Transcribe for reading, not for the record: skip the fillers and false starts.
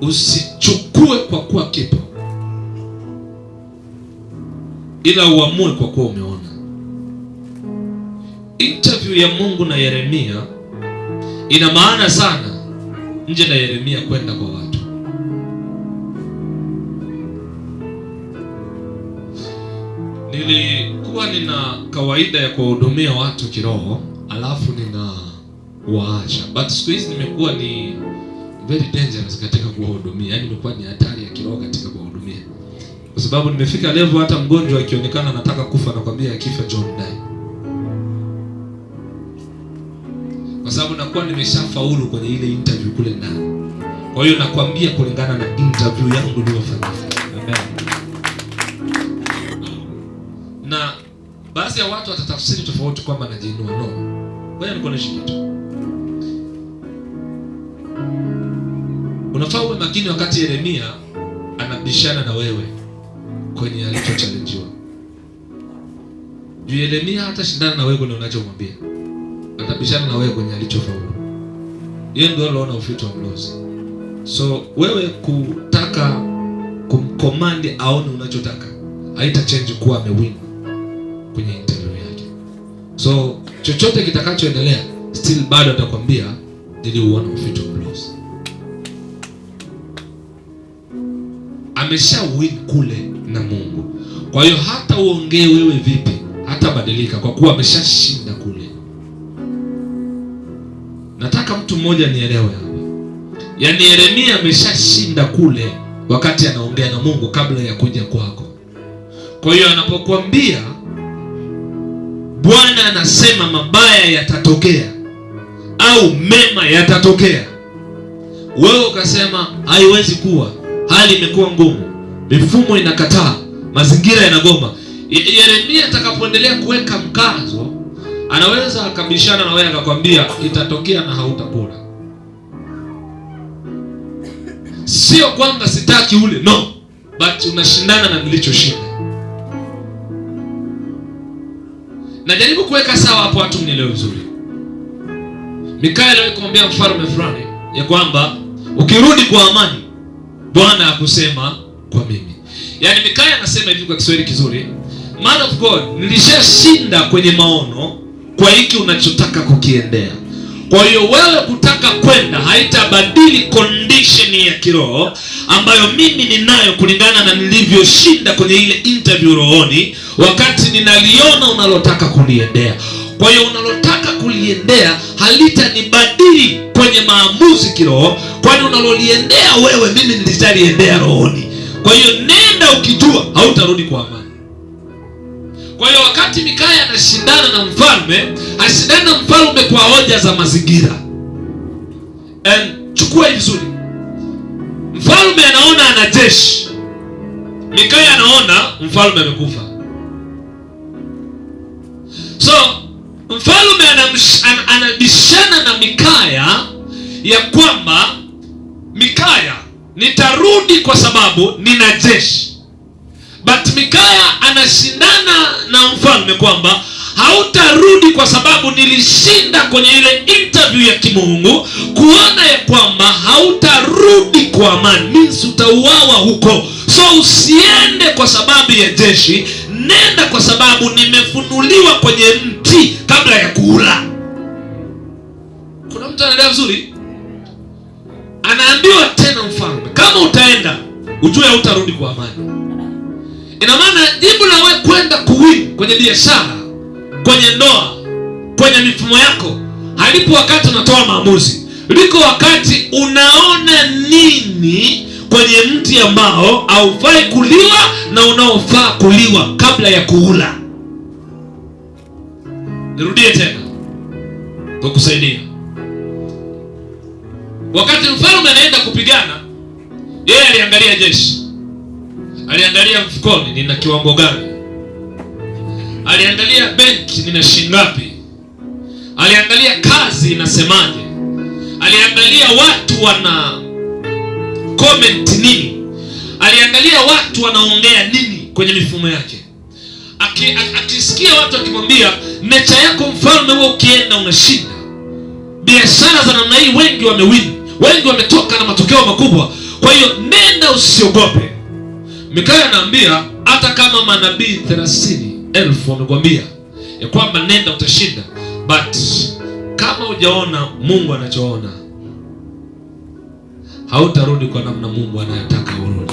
usichukue kwa kuwa kipo, ila uamue kwa kuwa umeona. Interview ya Mungu na Yeremia ina maana sana nje na Yeremia kwenda kwa watu. Nilikuwa nina kawaida ya kuwahudumia watu kiroho, alafu nina waacha. But siku hizi nimekuwa ni very dangerous katika kuwahudumia. Yaani nimekuwa ni hatari ya kiroho katika kuwahudumia. Kwa sababu nimefika level hata mgonjwa akionekana anataka kufa nakwambia akifa John die. Kwa sababu nakuwa nimeshafaulu kwenye ile interview kule ndani. Kwa hiyo nakwambia kulingana na interview yangu niliyofanya. Amen. Na baadhi ya watu watatafsiri tofauti kwamba najiinua. No. Ngoja nikuoneshe kitu. Unafaa uwe makini wakati Yeremia anabishana na wewe kwenye alichochallenjiwa. Juu Yeremia hata shindana na wewe kwenye unachomwambia. Atabishana na wewe kwenye alichofaulu. Yeye ndio anaona ufito wa mlozi. So wewe kutaka kumcommand aone unachotaka haita change kuwa amewin kwenye interview yake. So chochote kitakachoendelea still bado atakwambia niliuona ufito wa mlozi. Amesha win kule na Mungu. Kwa hiyo hata uongee wewe vipi hata badilika kwa kuwa ameshashinda kule. Nataka mtu mmoja nielewe hapa. Yaani Yeremia ameshashinda kule wakati anaongea na Mungu kabla ya kuja kwako. Kwa hiyo anapokuambia Bwana anasema mabaya yatatokea au mema yatatokea, wewe ukasema haiwezi kuwa, hali imekuwa ngumu, mifumo inakataa, mazingira yanagoma. Yeremia atakapoendelea kuweka mkazo, anaweza akabishana na wewe akakwambia itatokea na hautakula. Sio kwamba sitaki ule, no, but unashindana na nilichoshinda. Najaribu kuweka sawa hapo watu mnielewe vizuri. Mikaya aliwahi kumwambia mfalme fulani ya kwamba ukirudi kwa amani Bwana akusema kwa mimi. Yaani Mikaya anasema hivi kwa Kiswahili kizuri, man of God, nilishashinda kwenye maono kwa hiki unachotaka kukiendea. Kwa hiyo wewe kutaka kwenda haitabadili condition ya kiroho ambayo mimi ninayo kulingana na nilivyoshinda kwenye ile interview rohoni wakati ninaliona unalotaka kuliendea. Kwa hiyo unalotaka kuliendea halitanibadili kwenye maamuzi kiroho, kwani unaloliendea wewe mimi nilishaliendea rohoni. Kwa hiyo nenda ukijua hautarudi kwa amani. Kwa hiyo wakati Mikaya anashindana na mfalme, ashindana na mfalme kwa hoja za mazingira. Chukua vizuri. Mfalme anaona ana jeshi. Mikaya anaona mfalme amekufa. So mfalme anabishana na Mikaya ya kwamba Mikaya, nitarudi kwa sababu nina jeshi. But Mikaya anashindana na mfalme kwamba hautarudi kwa sababu nilishinda kwenye ile interview ya kimungu, kuona ya kwamba hautarudi kwa amani, means utauawa huko. So usiende kwa sababu ya jeshi, nenda kwa sababu nimefunuliwa kwenye mti kabla ya kuula. Kuna mtu anaelewa vizuri? Anaambiwa tena mfalme, kama utaenda ujue hautarudi kwa amani. Ina maana jibu la wewe kwenda kuwin kwenye biashara, kwenye ndoa, kwenye mifumo yako halipo wakati unatoa maamuzi. Liko wakati unaona nini kwenye mti ambao haufai kuliwa na unaofaa kuliwa kabla ya kuula. Nirudie tena kwa kusaidia. Wakati mfalme anaenda kupigana, yeye aliangalia jeshi. Aliangalia mfukoni nina kiwango gani. Aliangalia benki nina shilingi ngapi. Aliangalia kazi inasemaje. Aliangalia watu wana comment nini. Aliangalia watu wanaongea nini kwenye mifumo yake. Akisikia watu akimwambia nature yako mfalme, wewe ukienda unashinda. Biashara za namna hii wengi wamewin. Wengi wametoka na matokeo makubwa. Kwa hiyo nenda, usiogope. Mikaya anaambia hata kama manabii 30,000 wamekwambia ya kwamba nenda utashinda, but kama hujaona Mungu anachoona, hautarudi kwa namna Mungu anayotaka urudi.